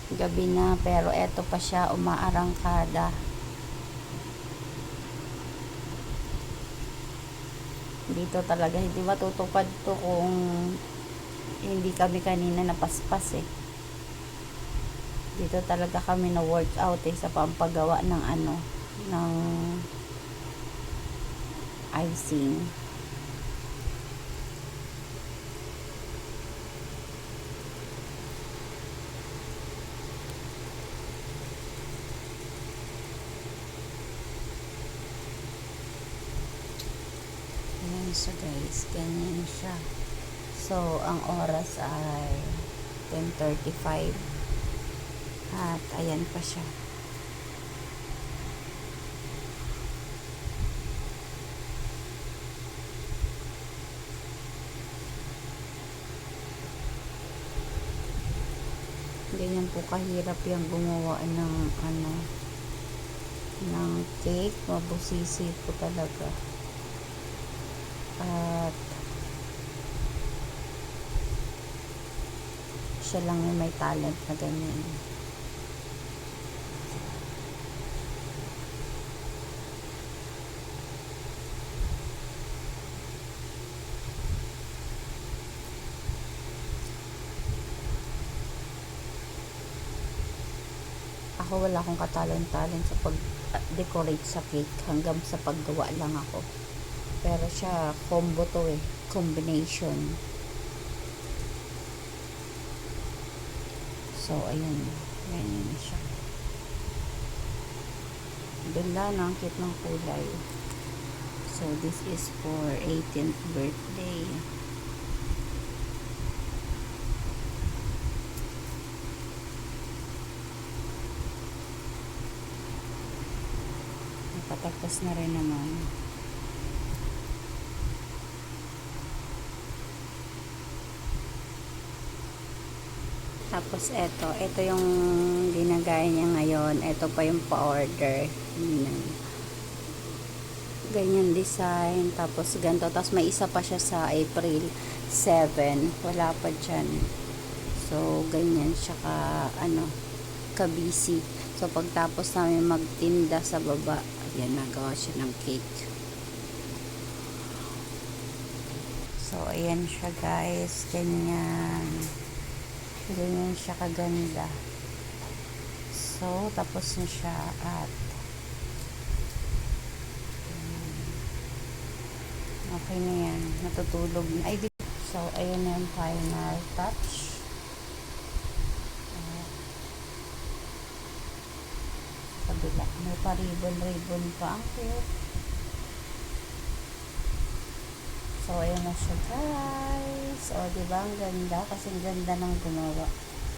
Gabi na, pero eto pa siya, umaarangkada. Dito talaga hindi matutupad to kung hindi kami kanina napaspas eh. Dito talaga kami na workout eh, sa pampagawa ng ng icing. Ayan siya guys, ganyan siya. So, ang oras ay 10:35 at ayan pa siya. Ganyan po kahirap yung gumawa ng ng cake. Mabusisi po talaga. At siya lang yung may talent na ganyan. Ako wala akong katalent-talent sa pag-decorate sa cake. Hanggang sa paggawa lang ako. Pero siya, combo to eh. Combination. So, ayan. Ganyan siya. Ganda na, ang cute ng kulay. So, this is for 18th birthday. Patagpas na rin naman. Tapos ito yung ginagaya niya ngayon. Ito pa yung pa-order. Ganyan design. Tapos ganito. Tapos may isa pa siya sa April 7. Wala pa dyan. So, ganyan siya kabisi. So, pagtapos namin magtinda sa baba, ayan, nagawa siya ng cake. So, ayan siya guys. Ganyan. Ganyan siya kaganda. So, tapos na siya at okay na yan. Natutulog na. So, ayan na yung final touch. Kabila. May pa-ribbon pa. Ang cute. So, ayan na siya guys. O, diba? Ang ganda. Kasi ang ganda ng gumawa.